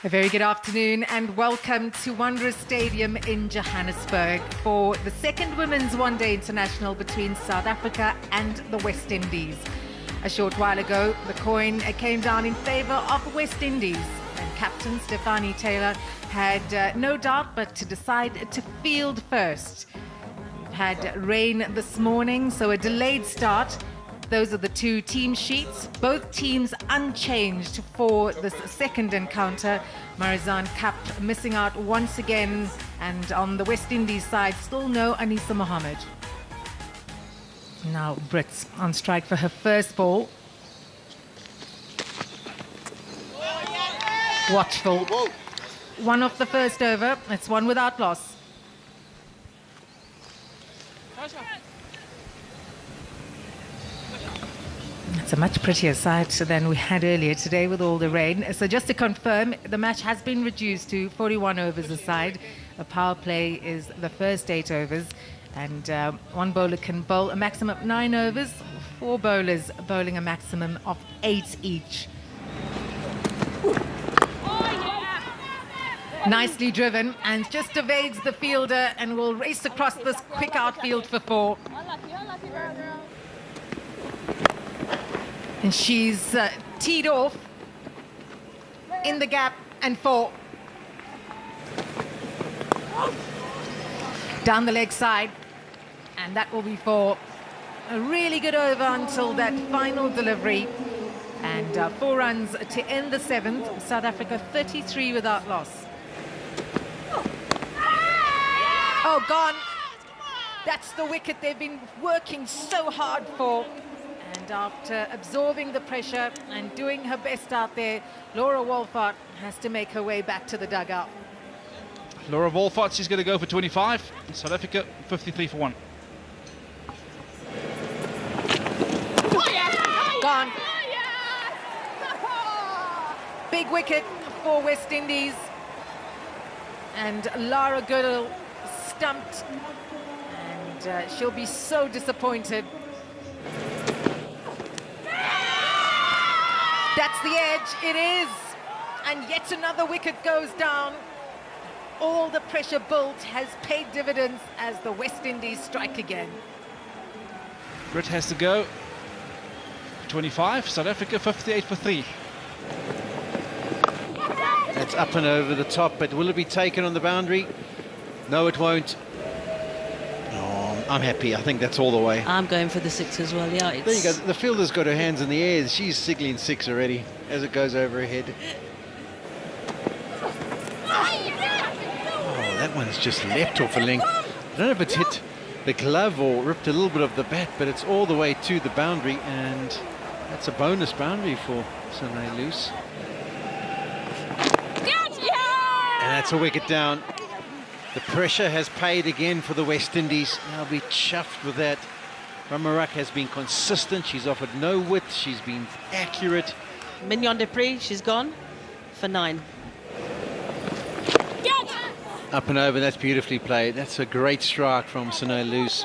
A very good afternoon and welcome to Wanderers Stadium in Johannesburg for the second Women's One-Day International between South Africa and the West Indies. A short while ago, the coin came down in favour of West Indies, and captain Stefanie Taylor had no doubt but to decide to field first. We've had rain this morning, so a delayed start. Those are the two team sheets, both teams unchanged for this second encounter. Marizanne Kapp missing out once again, and on the West Indies side, still no Anisa Mohammed. Now Brits on strike for her first ball. Watchful. One off the first over. It's one without loss. It's a much prettier sight than we had earlier today with all the rain. So just to confirm, the match has been reduced to 41 overs a side. A power play is the first 8 overs. And one bowler can bowl a maximum of 9 overs. 4 bowlers bowling a maximum of 8 each. Nicely driven, and just evades the fielder and will race across this quick outfield for 4. And she's teed off in the gap and 4. Down the leg side, and that will be for a really good over until that final delivery. And 4 runs to end the 7th. South Africa 33 without loss. Oh, gone. That's the wicket they've been working so hard for. And after absorbing the pressure and doing her best out there, Laura Wolfart has to make her way back to the dugout. Laura Wolfart, she's going to go for 25. South Africa, 53 for 1. Gone. Big wicket for West Indies. And Lara Goodall stumped. And she'll be so disappointed. That's the edge, it is. And yet another wicket goes down. All the pressure built has paid dividends as the West Indies strike again. Brit has to go. 25, South Africa 58 for 3. That's up and over the top, but will it be taken on the boundary? No, it won't. Oh, I'm happy. I think that's all the way. I'm going for the 6 as well, yeah. There you go. The fielder's got her hands in the air. She's signaling 6 already as it goes over her head. Oh, that one's just leapt off a length. I don't know if it's hit the glove or ripped a little bit of the bat, but it's all the way to the boundary, and that's a bonus boundary for Sunday Loose. And that's a wicket down. The pressure has paid again for the West Indies. They'll be chuffed with that. Ramarak has been consistent. She's offered no width. She's been accurate. Mignon Dupree, she's gone for 9. Up and over, that's beautifully played. That's a great strike from Sunay Loose.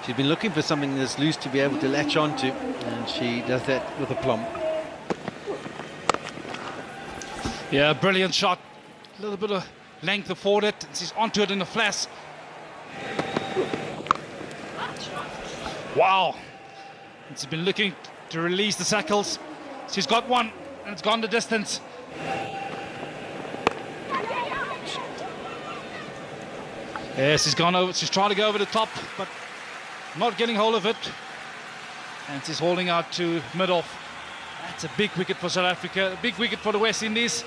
She's been looking for something that's loose to be able to latch onto, and she does that with aplomb. Yeah, brilliant shot. A little bit of length afforded. She's onto it in the flash. Wow. She's been looking to release the shackles. She's got one, and it's gone the distance. Yes, she's gone over. She's trying to go over the top, but not getting hold of it. And she's holding out to mid-off. That's a big wicket for South Africa. A big wicket for the West Indies.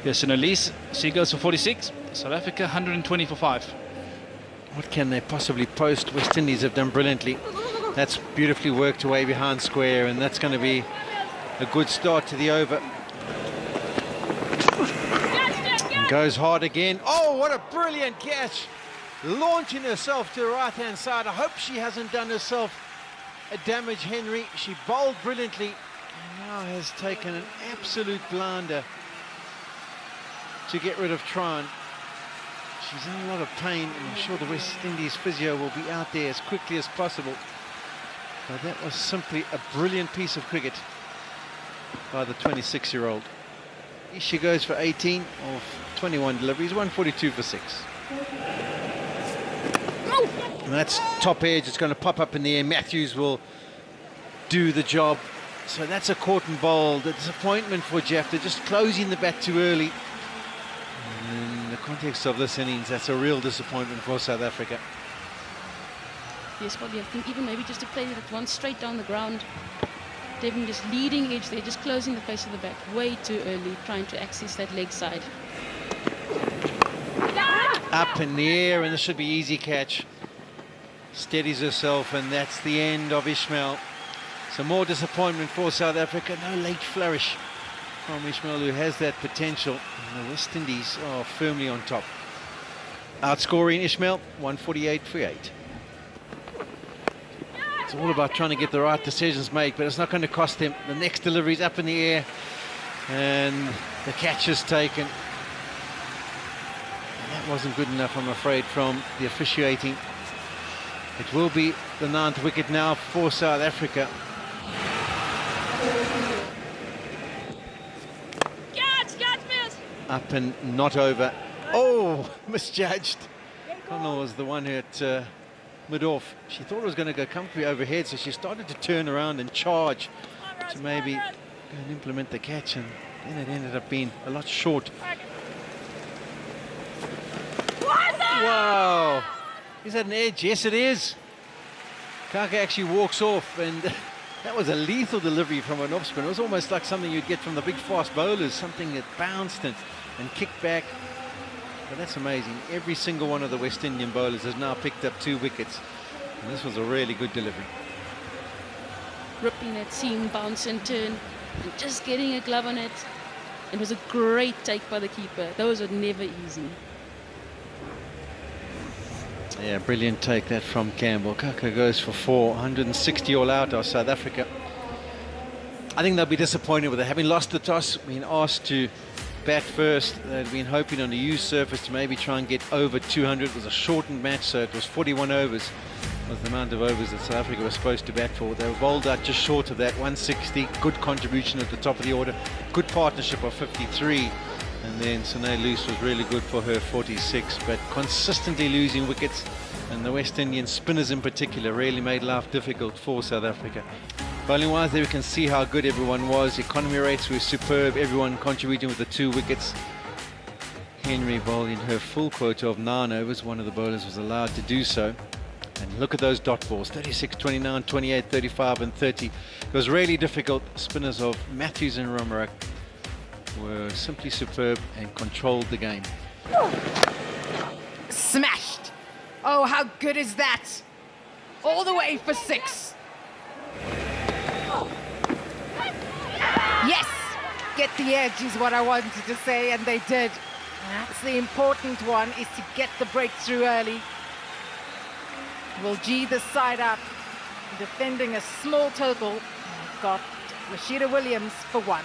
Yes, and Elise, she goes for 46. South Africa, 120 for 5. What can they possibly post? West Indies have done brilliantly. That's beautifully worked away behind square, and that's going to be a good start to the over. And goes hard again. Oh, what a brilliant catch. Launching herself to the right-hand side. I hope she hasn't done herself a damage, Henry. She bowled brilliantly and now has taken an absolute blinder to get rid of Tron. She's in a lot of pain, and I'm sure the West Indies physio will be out there as quickly as possible. But that was simply a brilliant piece of cricket. by the 26-year-old. She goes for 18 of 21 deliveries, 142 for 6. And that's top edge. It's going to pop up in the air. Matthews will do the job. So that's a caught and bowled. A disappointment for Jeff. They're just closing the bat too early. And in the context of this innings, that's a real disappointment for South Africa. Yes, well, I think even maybe just to play that one straight down the ground. Devon just leading edge there, just closing the face of the bat way too early, trying to access that leg side. Up in the air, and this should be easy catch. Steadies herself, and that's the end of Ismail. So more disappointment for South Africa. No late flourish from Ismail, who has that potential. And the West Indies are firmly on top. Outscoring Ismail, 148 for 8. It's all about trying to get the right decisions made, but it's not going to cost them. The next delivery's up in the air, and the catch is taken. And that wasn't good enough, I'm afraid, from the officiating. It will be the 9th wicket now for South Africa. Up and not over. Oh, misjudged. Connell was the one who hit mid-off. She thought it was going to go comfortably overhead, so she started to turn around and charge to maybe go and implement the catch, and then it ended up being a lot short. Wow! Is that an edge? Yes, it is. Kaka actually walks off, and that was a lethal delivery from an off-spin. It was almost like something you'd get from the big fast bowlers, something that bounced and kicked back. But that's amazing. Every single one of the West Indian bowlers has now picked up 2 wickets. And this was a really good delivery. Ripping that seam, bounce and turn, and just getting a glove on it. It was a great take by the keeper. Those are never easy. Yeah, brilliant take that from Campbell. Kaka goes for 4, 160 all out of South Africa. I think they'll be disappointed with it. Having lost the toss, being asked to bat first, they'd been hoping on a used surface to maybe try and get over 200. It was a shortened match, so it was 41 overs was the amount of overs that South Africa was supposed to bat for. They were bowled out just short of that, 160. Good contribution at the top of the order. Good partnership of 53. And then Sine Loose was really good for her 46, but consistently losing wickets, and the West Indian spinners in particular really made life difficult for South Africa. Bowling wise, there we can see how good everyone was. Economy rates were superb, everyone contributing with the 2 wickets. Henry bowling her full quota of 9 overs. One of the bowlers was allowed to do so. And look at those dot balls, 36, 29, 28, 35 and 30. It was really difficult. Spinners of Matthews and Romerak were simply superb and controlled the game. Smashed. Oh, how good is that? All the way for 6. Yes, get the edge is what I wanted to say, and they did. That's the important one, is to get the breakthrough early. Will G this side up, defending a small total. Got Rashida Williams for 1.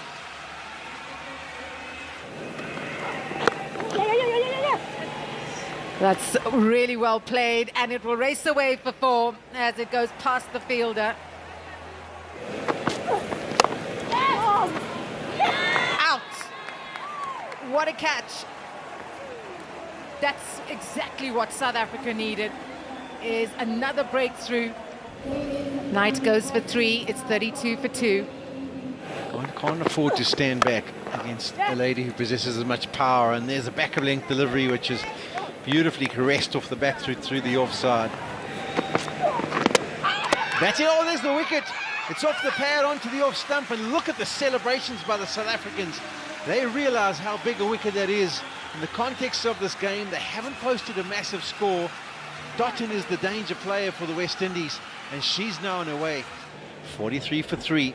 That's really well played, and it will race away for 4 as it goes past the fielder. Out. What a catch. That's exactly what South Africa needed, is another breakthrough. Knight goes for 3. It's 32 for 2. Can't afford to stand back against a lady who possesses as much power, and there's a back of length delivery which is beautifully caressed off the back through the offside. That's it. Oh, there's the wicket. It's off the pad onto the off stump, and look at the celebrations by the South Africans. They realize how big a wicket that is. In the context of this game, they haven't posted a massive score. Dottin is the danger player for the West Indies, and she's now on her way. 43 for 3.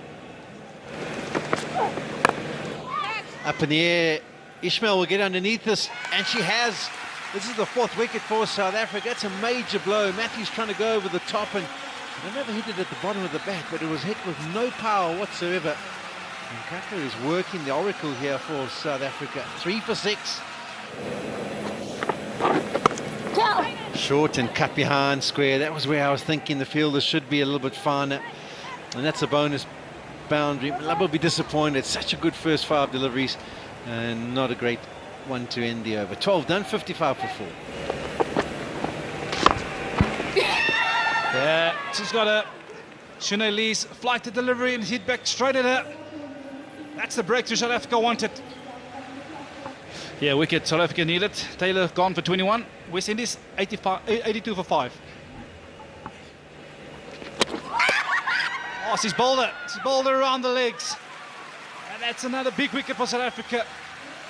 Up in the air, Ismail will get underneath this, and she has. This is the 4th wicket for South Africa. That's a major blow. Matthews trying to go over the top, and they never hit it at the bottom of the bat, but it was hit with no power whatsoever. And Kaka is working the oracle here for South Africa. 3 for 6. Short and cut behind square. That was where I was thinking the fielders should be a little bit finer. And that's a bonus boundary. Malabo will be disappointed. Such a good first 5 deliveries and not a great one to end the over. 12 done, 55 for 4. Yeah, she's got a Shanae Lee's flight to delivery and hit back straight at her. That's the breakthrough South Africa wanted. Yeah, wicket South Africa needed. Taylor gone for 21. West Indies 82 for 5. Oh, she's bowled her. She's bowled her around the legs. And that's another big wicket for South Africa.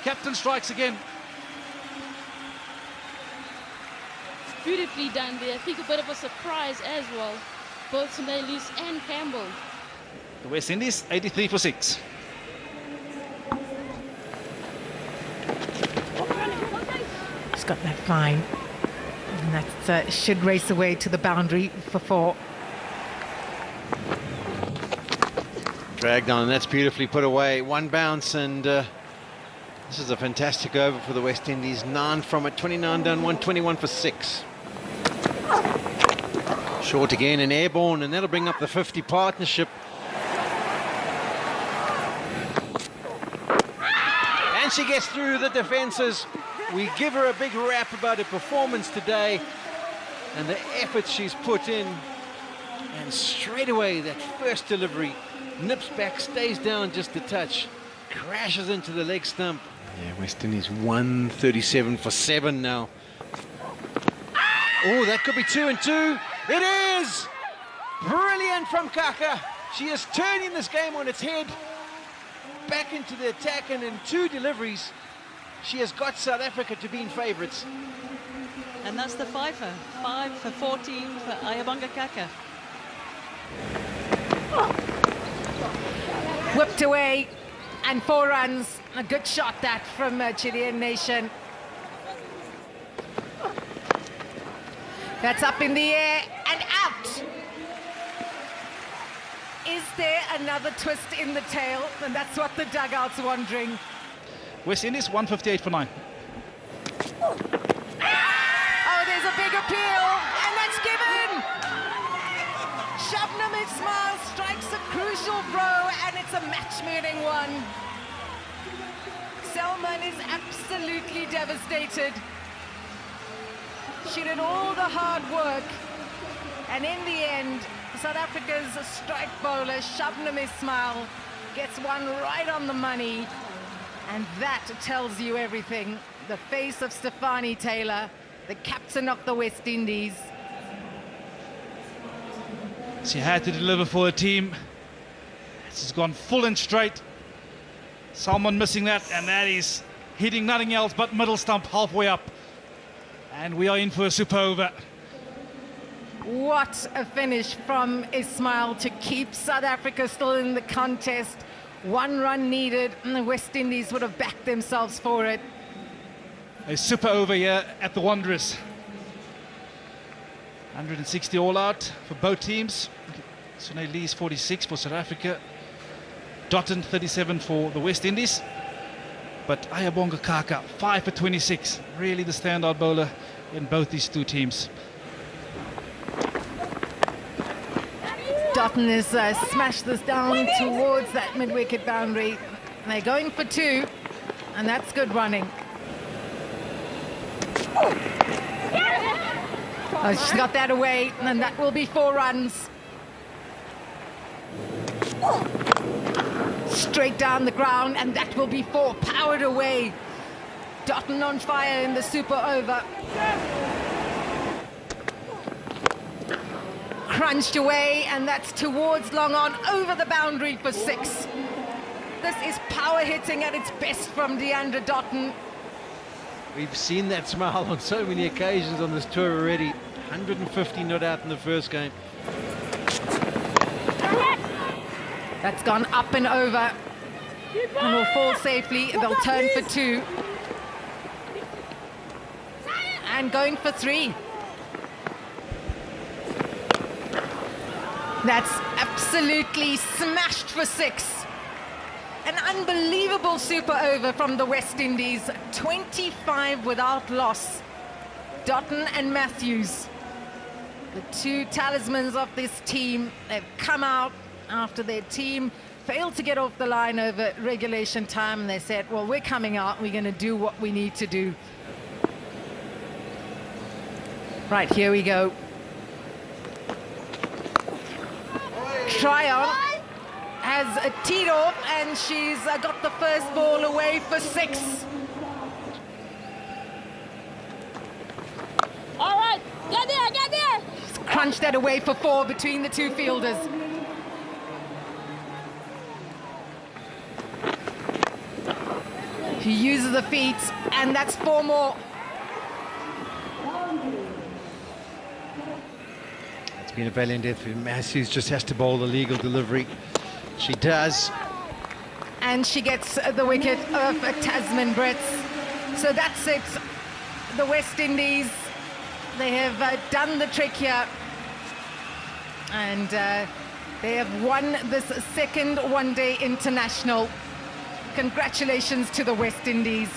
Captain strikes again. Beautifully done there. I think a bit of a surprise as well. Both Snelis and Campbell. The West Indies 83 for 6. She's got that fine. And that should race away to the boundary for 4. Dragged on, and that's beautifully put away. 1 bounce, and this is a fantastic over for the West Indies. 9 from it, 29 done, 121 for 6. Short again and airborne, and that'll bring up the 50 partnership. And she gets through the defences. We give her a big rap about her performance today and the effort she's put in. And straight away, that first delivery nips back, stays down just a touch, crashes into the leg stump. Yeah, West Indies 137 for 7 now. Oh, that could be 2 and 2. It is! Brilliant from Kaka. She is turning this game on its head. Back into the attack, and in 2 deliveries, she has got South Africa to being favourites. And that's the fifer. 5 for 14 for Ayabonga Kaka. Whipped away and 4 runs. A good shot that from Chilean Nation. That's up in the air and out. Is there another twist in the tail? And that's what the dugout's wondering. West Indies 158 for 9. Oh, there's a big appeal, and that's given. Shabnam Ismail strikes a crucial blow, and it's a match-winning one. Selman is absolutely devastated. She did all the hard work, and in the end, South Africa's strike bowler, Shabnam Ismail, gets one right on the money, and that tells you everything. The face of Stefanie Taylor, the captain of the West Indies. She had to deliver for her team. She's gone full and straight. Salmon missing that, and that is hitting nothing else but middle stump halfway up. And we are in for a super over. What a finish from Ismail to keep South Africa still in the contest. 1 run needed, and the West Indies would have backed themselves for it. A super over here at the Wanderers. 160 all out for both teams. Shanae Lee's 46 for South Africa. Dotton 37 for the West Indies. But Ayabonga Kaka 5 for 26. Really the standout bowler in both these 2 teams. Dotton has smashed this down towards that mid-wicket boundary. They're going for 2, and that's good running. Oh, she's got that away, and that will be 4 runs. Straight down the ground, and that will be 4, powered away. Dotton on fire in the super over. Crunched away, and that's towards long on, over the boundary for 6. This is power hitting at its best from Deandra Dotton. We've seen that smile on so many occasions on this tour already. 150 not out in the first game. That's gone up and over and will fall safely. They'll turn for 2. And going for 3. That's absolutely smashed for 6. An unbelievable super over from the West Indies. 25 without loss. Dotton and Matthews, the 2 talismans of this team, they've come out after their team failed to get off the line over regulation time, and they said, well, we're coming out, we're going to do what we need to do. Right, here we go. Tryon has teed off, and she's got the first ball away for 6. All right, get there, get there. She's crunched that away for 4 between the two fielders. He uses the feet, and that's 4 more. It's been a valiant effort. Matthews just has to bowl the legal delivery. She does. And she gets the wicket of Tasman Brits. So that's it. The West Indies, they have done the trick here. And they have won this second one-day international. Congratulations to the West Indies.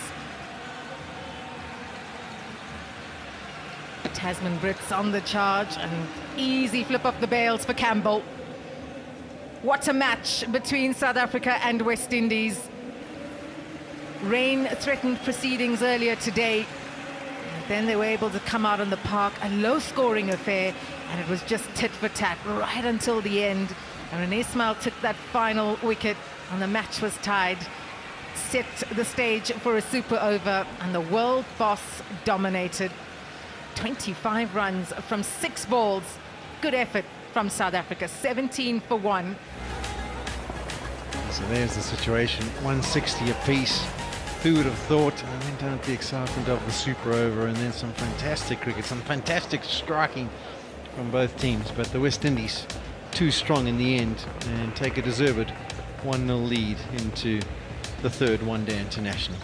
Tasman Brits on the charge, and easy flip off the bails for Campbell. What a match between South Africa and West Indies. Rain threatened proceedings earlier today. And then they were able to come out on the park, a low-scoring affair, and it was just tit for tat right until the end. And Renee Ismail took that final wicket, and the match was tied. Set the stage for a super over, and the world boss dominated. 25 runs from 6 balls. Good effort from South Africa, 17 for 1. So there's the situation, 160 apiece. Who would have thought? I went down to the excitement of the super over, and then some fantastic cricket, some fantastic striking from both teams. But the West Indies too strong in the end and take a deserved 1-0 lead into the third one-day international.